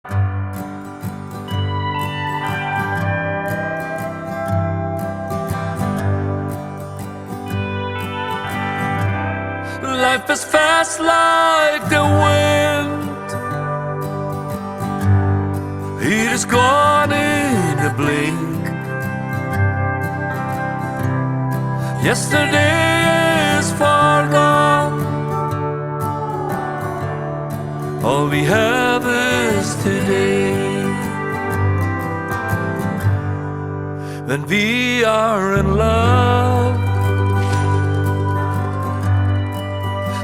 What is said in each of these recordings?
Life is fast like the wind. It is gone in a blink. Yesterday is far gone. All we have is today. When we are in love,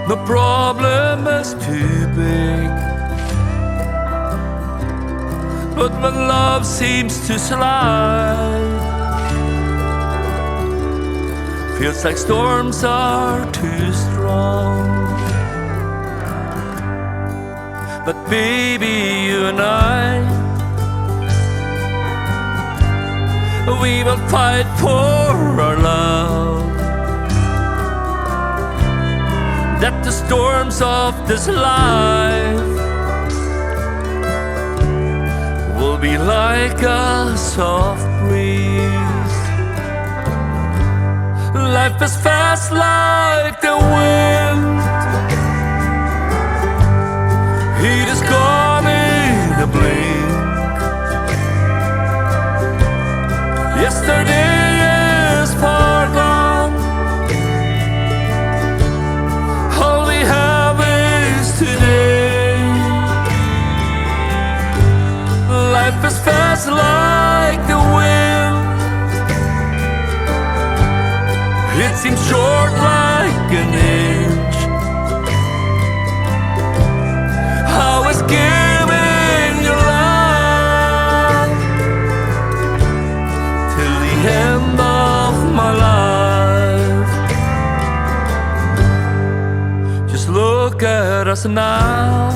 no problem is too big. But when love seems to slide, feels like storms are too strong. But baby, you and I, we will fight for our love. That the storms of this life will be like a soft breeze. Life is fast like the wind. It is gone in a blink. Yesterday is far gone. All we have is today. Life is fast like the wind. It seems short like an inch. I was giving you love till the end of my life. Just look at us now.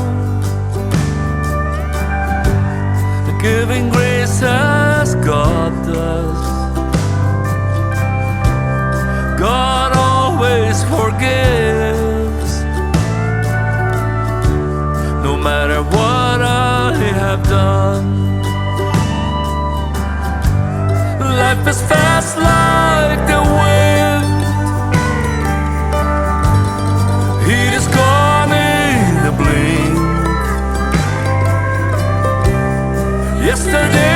The giving grace has got us. God always forgives, no matter what I have done. Life is fast like the wind. It is gone in a blink. Yesterday